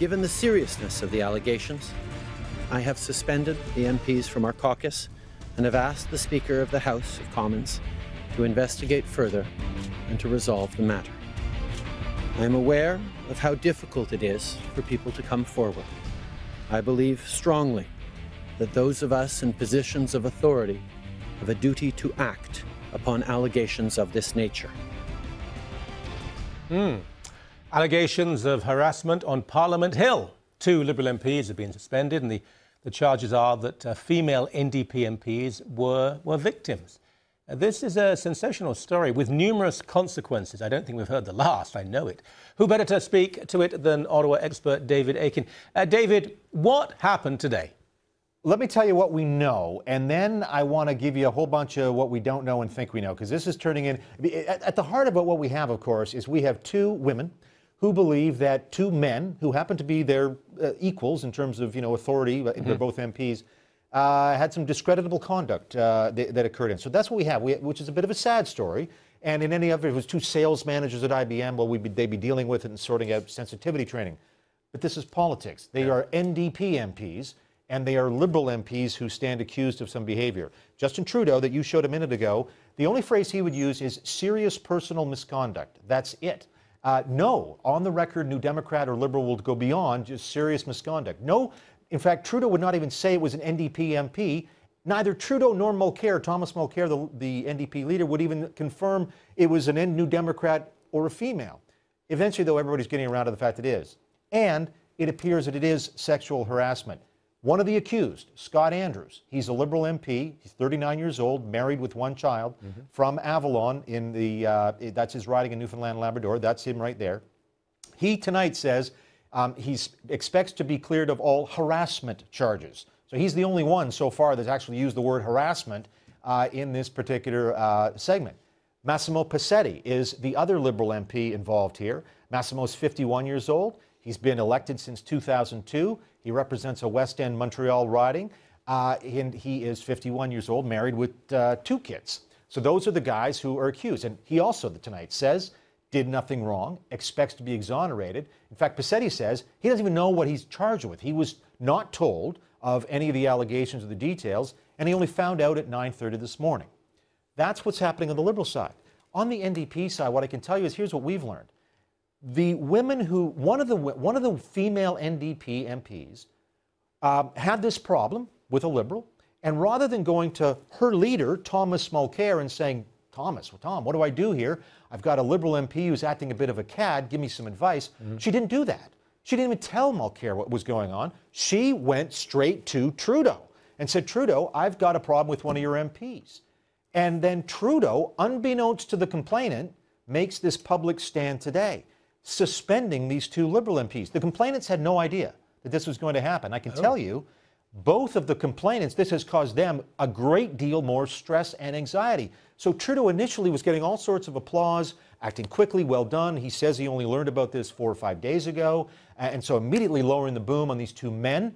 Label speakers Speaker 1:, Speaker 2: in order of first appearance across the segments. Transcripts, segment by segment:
Speaker 1: Given the seriousness of the allegations, I have suspended the MPs from our caucus and have asked the Speaker of the House of Commons to investigate further and to resolve the matter. I am aware of how difficult it is for people to come forward. I believe strongly that those of us in positions of authority have a duty to act upon allegations of this nature.
Speaker 2: Allegations of harassment on Parliament Hill. 2 Liberal MPs have been suspended, and the charges are that female NDP MPs were victims. This is a sensational story with numerous consequences. I don't think we've heard the last, I know it. Who better to speak to it than Ottawa expert David Aiken? David, what happened today?
Speaker 3: Let me tell you what we know, and then I want to give you a whole bunch of what we don't know and think we know, because this is turning in... At the heart of what we have, of course, is we have 2 women who believe that 2 men, who happen to be their equals in terms of, authority, they're both MPs, had some discreditable conduct that occurred in. So that's what we have, which is a bit of a sad story. And in any of it, was 2 sales managers at IBM. Well, they'd be dealing with it and sorting out sensitivity training. But this is politics. They are NDP MPs, and they are Liberal MPs who stand accused of some behavior. Justin Trudeau, that you showed a minute ago, the only phrase he would use is serious personal misconduct. That's it. No, on the record, New Democrat or Liberal will go beyond just serious misconduct. No. In fact, Trudeau would not even say it was an NDP MP. Neither Trudeau nor Mulcair, Thomas Mulcair, the NDP leader, would even confirm it was an New Democrat or a female. Eventually, though, everybody's getting around to the fact it is. And it appears that it is sexual harassment. One of the accused, Scott Andrews, he's a Liberal MP. He's 39 years old, married with 1 child, from Avalon in that's his riding in Newfoundland and Labrador. That's him right there. He tonight says he expects to be cleared of all harassment charges. So he's the only one so far that's actually used the word harassment in this particular segment. Massimo Passetti is the other Liberal MP involved here. Massimo's 51 years old. He's been elected since 2002. He represents a West End Montreal riding, and he is 51 years old, married with 2 kids. So those are the guys who are accused. And he also tonight says did nothing wrong, expects to be exonerated. In fact, Passetti says he doesn't even know what he's charged with. He was not told of any of the allegations or the details, and he only found out at 9:30 this morning. That's what's happening on the Liberal side. On the NDP side, what I can tell you is here's what we've learned. The women who, one of the female NDP MPs had this problem with a Liberal, and rather than going to her leader, Thomas Mulcair, and saying, Tom, what do I do here? I've got a Liberal MP who's acting a bit of a cad, give me some advice. She didn't do that. She didn't even tell Mulcair what was going on. She went straight to Trudeau and said, Trudeau, I've got a problem with one of your MPs. And then Trudeau, unbeknownst to the complainant, makes this public stand today, suspending these 2 Liberal MPs. The complainants had no idea that this was going to happen. I can tell you, both of the complainants, this has caused them a great deal more stress and anxiety. So Trudeau initially was getting all sorts of applause, acting quickly, well done. He says he only learned about this 4 or 5 days ago. And so immediately lowering the boom on these 2 men,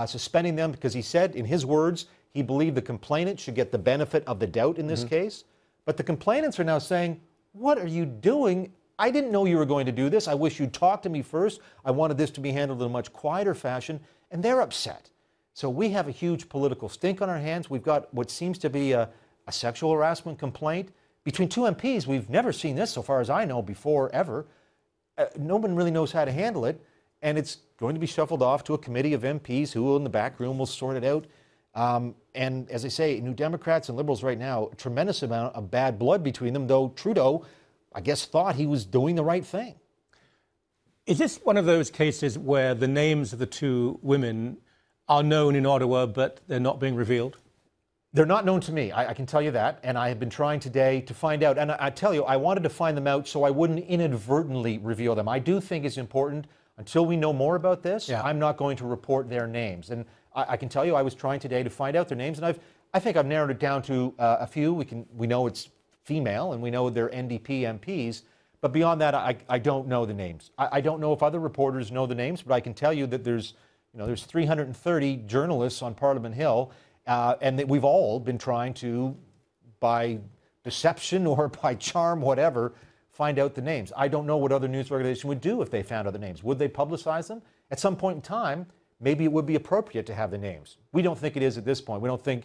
Speaker 3: suspending them because he said, in his words, he believed the complainant should get the benefit of the doubt in this case. But the complainants are now saying, what are you doing? I didn't know you were going to do this. I wish you'd talk to me first. I wanted this to be handled in a much quieter fashion. And they're upset. So we have a huge political stink on our hands. We've got what seems to be a sexual harassment complaint between 2 MPs. We've never seen this, so far as I know, before, ever. No one really knows how to handle it. And it's going to be shuffled off to a committee of MPs who in the back room will sort it out. And as I say, New Democrats and Liberals right now, a tremendous amount of bad blood between them, though Trudeau, I guess, thought he was doing the right thing.
Speaker 2: Is this one of those cases where the names of the 2 women are known in Ottawa, but they're not being revealed?
Speaker 3: They're not known to me, I can tell you that, and I have been trying today to find out. And I tell you, I wanted to find them out so I wouldn't inadvertently reveal them. I do think it's important, until we know more about this, I'm not going to report their names. And I can tell you, I was trying today to find out their names, and I think I've narrowed it down to a few. We know it's female, and we know they're NDP MPs. But beyond that, I don't know the names. I don't know if other reporters know the names, but I can tell you that there's 330 journalists on Parliament Hill, and that we've all been trying to, by deception or by charm, whatever, find out the names. I don't know what other news organization would do if they found other names. Would they publicize them? at some point in time, maybe it would be appropriate to have the names. We don't think it is at this point. We don't think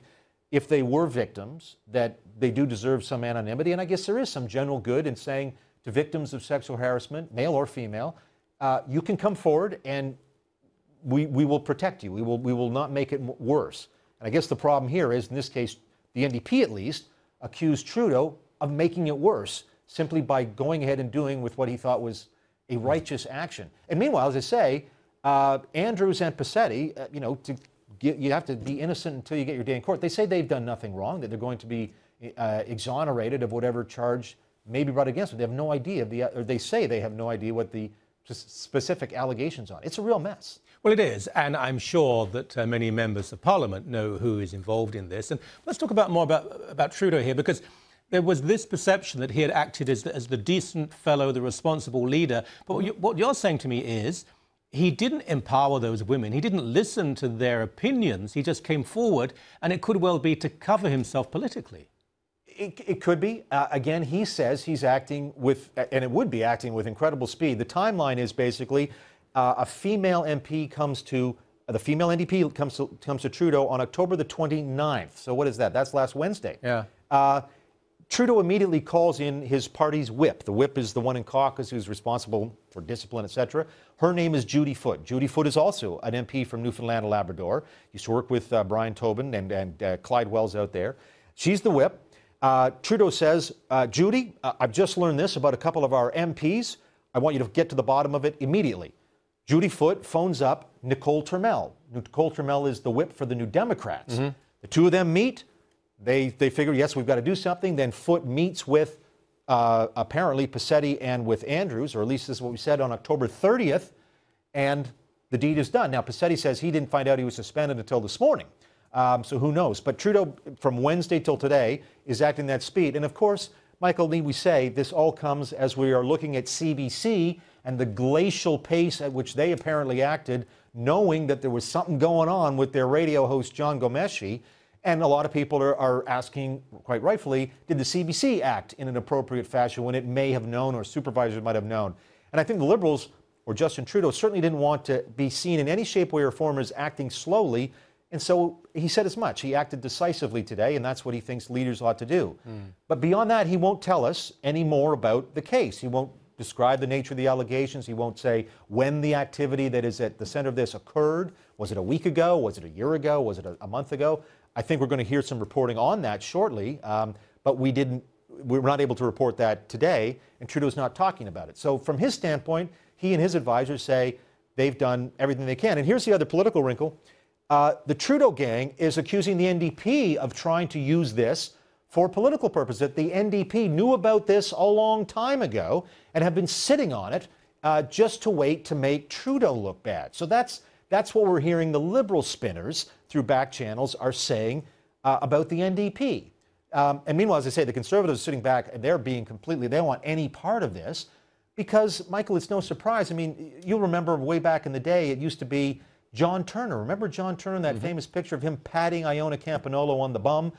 Speaker 3: if they were victims that they do deserve some anonymity. And I guess there is some general good in saying to victims of sexual harassment, male or female, you can come forward and we will protect you. We will not make it worse. And I guess the problem here is, in this case, the NDP at least accused Trudeau of making it worse simply by going ahead and doing with what he thought was a righteous action. And meanwhile, as I say, Andrews and Passetti, you have to be innocent until you get your day in court. They say they've done nothing wrong, that they're going to be exonerated of whatever charge may be brought against them. They have no idea, or they say they have no idea what the specific allegations are. It's a real mess.
Speaker 2: Well, it is, and I'm sure that many members of Parliament know who is involved in this. And let's talk more about Trudeau here, because there was this perception that he had acted as the decent fellow, the responsible leader. But what you're saying to me is he didn't empower those women. He didn't listen to their opinions. He just came forward, and it could well be to cover himself politically.
Speaker 3: It could be. Again, he says he's acting with, and it would be acting with incredible speed. The timeline is basically a female MP comes to, the female NDP comes to Trudeau on October the 29th. So what is that? That's last Wednesday.
Speaker 2: Yeah.
Speaker 3: Trudeau immediately calls in his party's whip. The whip is the one in caucus who's responsible for discipline, etc. Her name is Judy Foote. Judy Foote is also an MP from Newfoundland and Labrador. Used to work with Brian Tobin and Clyde Wells out there. She's the whip. Trudeau says, Judy, I've just learned this about a couple of our MPs. I want you to get to the bottom of it immediately. Judy Foote phones up Nicole Turmel. Nicole Turmel is the whip for the New Democrats. Mm-hmm. The two of them meet. They figure, yes, we've got to do something. Then Foote meets with apparently Passetti and with Andrews, or at least this is what we said, on October 30th, and the deed is done. Now, Passetti says he didn't find out he was suspended until this morning. So who knows? But Trudeau, from Wednesday till today, is acting that speed. And of course, Michael, need we say, this all comes as we are looking at CBC and the glacial pace at which they apparently acted, knowing that there was something going on with their radio host, John Gomeshi. And a lot of people are asking, quite rightfully, did the CBC act in an appropriate fashion when it may have known, or supervisors might have known? And I think the Liberals, or Justin Trudeau, certainly didn't want to be seen in any shape, way, or form as acting slowly. And so he said as much. He acted decisively today, and that's what he thinks leaders ought to do. But beyond that, he won't tell us any more about the case. He won't describe the nature of the allegations. He won't say when the activity that is at the center of this occurred. Was it a week ago? Was it a year ago? Was it a month ago? I think we're going to hear some reporting on that shortly, but we were not able to report that today, and Trudeau's not talking about it. So from his standpoint, he and his advisors say they've done everything they can. And here's the other political wrinkle. The Trudeau gang is accusing the NDP of trying to use this for political purposes. That the NDP knew about this a long time ago and have been sitting on it just to wait to make Trudeau look bad. So that's what we're hearing the Liberal spinners through back channels are saying about the NDP. And meanwhile, as I say, the Conservatives are sitting back and they don't want any part of this because, Michael, it's no surprise. I mean, you'll remember way back in the day, it used to be John Turner. Remember John Turner, that famous picture of him patting Iona Campanolo on the bum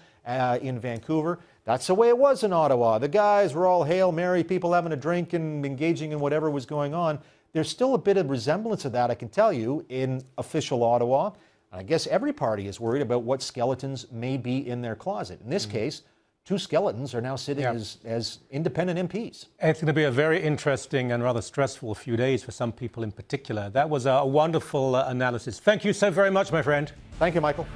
Speaker 3: in Vancouver? That's the way it was in Ottawa. The guys were all Hail Mary, people having a drink and engaging in whatever was going on. There's still a bit of resemblance of that, I can tell you, in official Ottawa. I guess every party is worried about what skeletons may be in their closet. In this case, two skeletons are now sitting as independent MPs. It's
Speaker 2: going to be a very interesting and rather stressful few days for some people in particular. That was a wonderful analysis. Thank you so very much, my friend.
Speaker 3: Thank you, Michael.